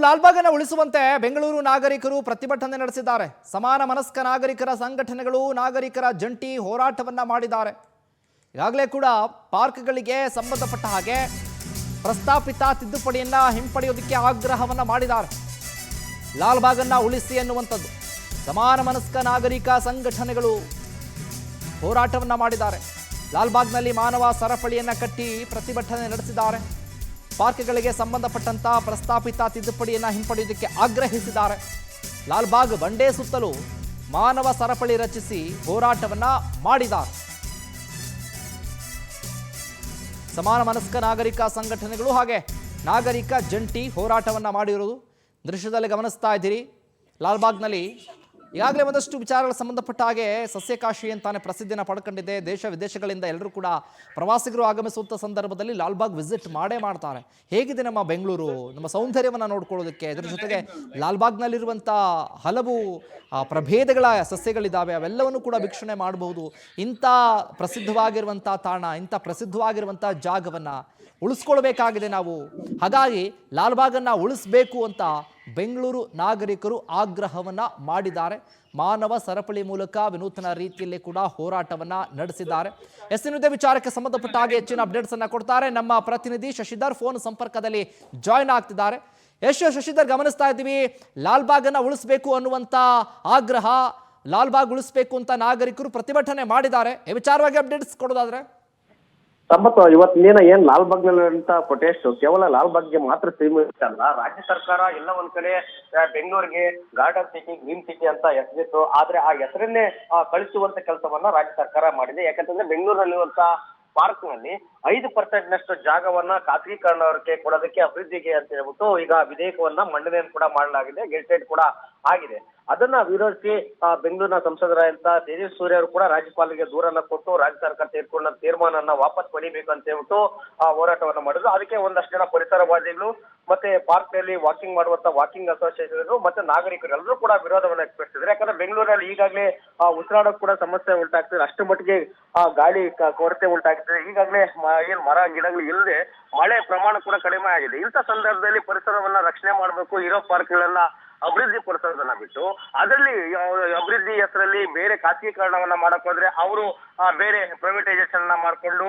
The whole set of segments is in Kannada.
ಲಾಲ್ಬಾಗನ್ನು ಉಳಿಸುವಂತೆ ಬೆಂಗಳೂರು ನಾಗರಿಕರು ಪ್ರತಿಭಟನೆ ನಡೆಸಿದ್ದಾರೆ. ಸಮಾನ ಮನಸ್ಕ ನಾಗರಿಕರ ಸಂಘಟನೆಗಳು ನಾಗರಿಕರ ಜಂಟಿ ಹೋರಾಟವನ್ನ ಮಾಡಿದ್ದಾರೆ. ಈಗಾಗಲೇ ಕೂಡ ಪಾರ್ಕ್ಗಳಿಗೆ ಸಂಬಂಧಪಟ್ಟ ಹಾಗೆ ಪ್ರಸ್ತಾಪಿತ ತಿದ್ದುಪಡಿಯನ್ನ ಹಿಂಪಡೆಯೋದಕ್ಕೆ ಆಗ್ರಹವನ್ನ ಮಾಡಿದ್ದಾರೆ. ಲಾಲ್ಬಾಗನ್ನ ಉಳಿಸಿ ಎನ್ನುವಂಥದ್ದು ಸಮಾನ ಮನಸ್ಕ ನಾಗರಿಕ ಸಂಘಟನೆಗಳು ಹೋರಾಟವನ್ನ ಮಾಡಿದ್ದಾರೆ. ಲಾಲ್ಬಾಗ್ನಲ್ಲಿ ಮಾನವ ಸರಪಳಿಯನ್ನ ಕಟ್ಟಿ ಪ್ರತಿಭಟನೆ ನಡೆಸಿದ್ದಾರೆ. ಪಾರ್ಕ್ಗಳಿಗೆ ಸಂಬಂಧಪಟ್ಟಂತ ಪ್ರಸ್ತಾಪಿತ ತಿದ್ದುಪಡಿಯನ್ನ ಹಿಂಪಡೆಯುವುದಕ್ಕೆ ಆಗ್ರಹಿಸಿದ್ದಾರೆ. ಲಾಲ್ಬಾಗ್ ಬಂಡೆ ಸುತ್ತಲೂ ಮಾನವ ಸರಪಳಿ ರಚಿಸಿ ಹೋರಾಟವನ್ನ ಮಾಡಿದ್ದಾರೆ. ಸಮಾನ ಮನಸ್ಕ ನಾಗರಿಕ ಸಂಘಟನೆಗಳು ಹಾಗೆ ನಾಗರಿಕ ಜಂಟಿ ಹೋರಾಟವನ್ನ ಮಾಡಿರುವುದು ದೃಶ್ಯದಲ್ಲಿ ಗಮನಿಸ್ತಾ ಇದ್ದೀರಿ. ಲಾಲ್ಬಾಗ್ನಲ್ಲಿ ಈಗಾಗಲೇ ಒಂದಷ್ಟು ವಿಚಾರಗಳ ಸಂಬಂಧಪಟ್ಟ ಹಾಗೆ ಸಸ್ಯಕಾಶಿ ಅಂತಾನೆ ಪ್ರಸಿದ್ಧಿಯನ್ನು ಪಡ್ಕೊಂಡಿದೆ. ದೇಶ ವಿದೇಶಗಳಿಂದ ಎಲ್ಲರೂ ಕೂಡ ಪ್ರವಾಸಿಗರು ಆಗಮಿಸುವಂಥ ಸಂದರ್ಭದಲ್ಲಿ ಲಾಲ್ಬಾಗ್ ವಿಸಿಟ್ ಮಾಡೇ ಮಾಡ್ತಾರೆ. ಹೇಗಿದೆ ನಮ್ಮ ಬೆಂಗಳೂರು, ನಮ್ಮ ಸೌಂದರ್ಯವನ್ನು ನೋಡ್ಕೊಳ್ಳೋದಕ್ಕೆ. ಇದರ ಜೊತೆಗೆ ಲಾಲ್ಬಾಗ್ನಲ್ಲಿರುವಂಥ ಹಲವು ಪ್ರಭೇದಗಳ ಸಸ್ಯಗಳಿದ್ದಾವೆ, ಅವೆಲ್ಲವನ್ನು ಕೂಡ ವೀಕ್ಷಣೆ ಮಾಡಬಹುದು. ಇಂಥ ಪ್ರಸಿದ್ಧವಾಗಿರುವಂಥ ತಾಣ, ಇಂಥ ಪ್ರಸಿದ್ಧವಾಗಿರುವಂಥ ಜಾಗವನ್ನು ಉಳಿಸ್ಕೊಳ್ಬೇಕಾಗಿದೆ ನಾವು. ಹಾಗಾಗಿ ಲಾಲ್ಬಾಗನ್ನು ಉಳಿಸಬೇಕು ಅಂತ ಬೆಂಗಳೂರು ನಾಗರಿಕರು ಆಗ್ರಹವನ್ನ ಮಾಡಿದ್ದಾರೆ. ಮಾನವ ಸರಪಳಿ ಮೂಲಕ ವಿನೂತನ ರೀತಿಯಲ್ಲಿ ಕೂಡ ಹೋರಾಟವನ್ನ ನಡೆಸಿದ್ದಾರೆ. ಎಸ್ಸಿನುದೇ ವಿಚಾರಕ್ಕೆ ಸಂಬಂಧಪಟ್ಟ ಹಾಗೆ ಹೆಚ್ಚಿನ ಅಪ್ಡೇಟ್ಸ್ ಅನ್ನ ಕೊಡ್ತಾರೆ ನಮ್ಮ ಪ್ರತಿನಿಧಿ ಶಶಿಧರ್. ಫೋನ್ ಸಂಪರ್ಕದಲ್ಲಿ ಜಾಯ್ನ್ ಆಗ್ತಿದ್ದಾರೆ. ಶಶಿಧರ್, ಗಮನಿಸ್ತಾ ಇದ್ದೀವಿ ಲಾಲ್ಬಾಗನ್ನ ಉಳಿಸಬೇಕು ಅನ್ನುವಂತ ಆಗ್ರಹ, ಲಾಲ್ಬಾಗ್ ಉಳಿಸಬೇಕು ಅಂತ ನಾಗರಿಕರು ಪ್ರತಿಭಟನೆ ಮಾಡಿದ್ದಾರೆ. ಈ ವಿಚಾರವಾಗಿ ಅಪ್ಡೇಟ್ಸ್ ಕೊಡೋದಾದ್ರೆ ಸಂಪತ್ತು ಇವತ್ತಿನ ಏನ್ ಲಾಲ್ಬಾಗ್ನಲ್ಲಿರುವಂತ ಪ್ರೊಟೆಸ್ಟ್ ಕೇವಲ ಲಾಲ್ಬಾಗ್ಗೆ ಮಾತ್ರ ಸೀಮಿತ ಅಲ್ಲ. ರಾಜ್ಯ ಸರ್ಕಾರ ಎಲ್ಲ ಒಂದ್ ಕಡೆ ಬೆಂಗಳೂರಿಗೆ ಗಾರ್ಡನ್ ಸಿಟಿ, ಗ್ರೀನ್ ಸಿಟಿ ಅಂತ ಹೆಸರಿತ್ತು. ಆದ್ರೆ ಆ ಹೆಸರನ್ನೇ ಕಳಿಸುವಂತ ಕೆಲಸವನ್ನ ರಾಜ್ಯ ಸರ್ಕಾರ ಮಾಡಿದೆ. ಯಾಕಂತಂದ್ರೆ ಬೆಂಗಳೂರಿನಲ್ಲಿರುವಂತ ಪಾರ್ಕ್ ನಲ್ಲಿ 5% ನಷ್ಟು ಜಾಗವನ್ನ ಖಾಸಗೀಕರಣಕ್ಕೆ ಕೊಡೋದಕ್ಕೆ, ಅಭಿವೃದ್ಧಿಗೆ ಅಂತ ಹೇಳ್ಬಿಟ್ಟು ಈಗ ವಿಧೇಯಕವನ್ನ ಮಂಡನೆಯನ್ನು ಕೂಡ ಮಾಡಲಾಗಿದೆ. ಗೆಜೆಟೆಡ್ ಕೂಡ ಆಗಿದೆ. ಅದನ್ನ ವಿರೋಧಿಸಿ ಬೆಂಗಳೂರಿನ ಸಂಸದರಾದಂತ ತೇಜಸ್ವಿ ಸೂರ್ಯ ಅವರು ಕೂಡ ರಾಜ್ಯಪಾಲರಿಗೆ ದೂರನ್ನ ಕೊಟ್ಟು ರಾಜ್ಯ ಸರ್ಕಾರ ತೆಗೆದುಕೊಂಡ ತೀರ್ಮಾನವನ್ನ ವಾಪಸ್ ಪಡಿಬೇಕು ಅಂತ ಹೇಳ್ಬಿಟ್ಟು ಹೋರಾಟವನ್ನ ಮಾಡಿದ್ರು. ಅದಕ್ಕೆ ಒಂದಷ್ಟು ಜನ ಪರಿಸರವಾದಿಗಳು ಮತ್ತೆ ಪಾರ್ಕ್ ನಲ್ಲಿ ವಾಕಿಂಗ್ ಮಾಡುವಂತ ವಾಕಿಂಗ್ ಅಸೋಸಿಯೇಷನ್ ಮತ್ತೆ ನಾಗರಿಕರು ಎಲ್ಲರೂ ಕೂಡ ವಿರೋಧವನ್ನ ವ್ಯಕ್ತಪಡಿಸಿದ್ರು. ಯಾಕಂದ್ರೆ ಬೆಂಗಳೂರಲ್ಲಿ ಈಗಾಗಲೇ ಉಸಿರಾಡೋಕ್ ಕೂಡ ಸಮಸ್ಯೆ ಉಂಟಾಗ್ತದೆ. ಅಷ್ಟು ಮಟ್ಟಿಗೆ ಗಾಳಿ ಕೊರತೆ ಉಂಟಾಗ್ತದೆ. ಈಗಾಗಲೇ ಏನ್ ಮರ ಗಿಡಗಳು ಇಲ್ಲದೆ ಮಳೆ ಪ್ರಮಾಣ ಕೂಡ ಕಡಿಮೆ ಆಗಿದೆ. ಇಂಥ ಸಂದರ್ಭದಲ್ಲಿ ಪರಿಸರವನ್ನ ರಕ್ಷಣೆ ಮಾಡಬೇಕು. ಇರೋ ಪಾರ್ಕ್ಗಳನ್ನ ಅಭಿವೃದ್ಧಿ ಪಡಿಸೋದನ್ನ ಬಿಟ್ಟು ಅದರಲ್ಲಿ ಅಭಿವೃದ್ಧಿ ಹೆಸರಲ್ಲಿ ಬೇರೆ ಖಾಸಗೀಕರಣವನ್ನ ಮಾಡಕ್ ಹೋದ್ರೆ ಅವರು ಬೇರೆ ಪ್ರೈವೇಟೈಸೇಷನ್ ಮಾಡ್ಕೊಂಡು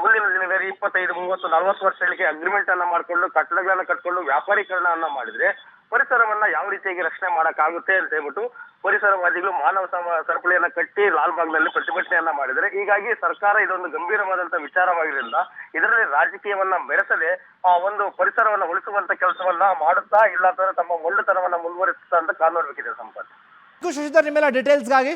ಮುಂದಿನ ದಿನಗಳಲ್ಲಿ 25, 30, 40 ವರ್ಷಗಳಿಗೆ ಅಗ್ರಿಮೆಂಟ್ ಅನ್ನ ಮಾಡ್ಕೊಂಡು ಕಟ್ಟಡಗಳನ್ನ ಕಟ್ಕೊಂಡು ವ್ಯಾಪಾರೀಕರಣವನ್ನ ಮಾಡಿದ್ರೆ ಪರಿಸರವನ್ನ ಯಾವ ರೀತಿಯಾಗಿ ರಕ್ಷಣೆ ಮಾಡಕ್ಕಾಗುತ್ತೆ ಅಂತ ಹೇಳ್ಬಿಟ್ಟು ಪರಿಸರವಾದಿಗಳು ಮಾನವ ಸರಪಳಿಯನ್ನ ಕಟ್ಟಿ ಲಾಲ್ಬಾಗ್ನಲ್ಲಿ ಪ್ರತಿಭಟನೆಯನ್ನ ಮಾಡಿದರೆ. ಹೀಗಾಗಿ ಸರ್ಕಾರ ಇದೊಂದು ಗಂಭೀರವಾದಂತ ವಿಚಾರವಾಗಿರೋದ್ರಿಂದ ಇದರಲ್ಲಿ ರಾಜಕೀಯವನ್ನ ಬೆರೆಸದೆ ಒಂದು ಪರಿಸರವನ್ನ ಉಳಿಸುವಂತ ಕೆಲಸವನ್ನ ಮಾಡುತ್ತಾ, ಇಲ್ಲ ಅಂತಂದ್ರೆ ತಮ್ಮ ಮೊಂಡುತನವನ್ನ ಮುಂದುವರಿಸುತ್ತಾ ಅಂತ ಕಾನೂನು ಸಂಪತ್ತು. ಶಶಿಧರ್, ನಿಮ್ಮೆಲ್ಲ ಡೀಟೇಲ್ಸ್ಗಾಗಿ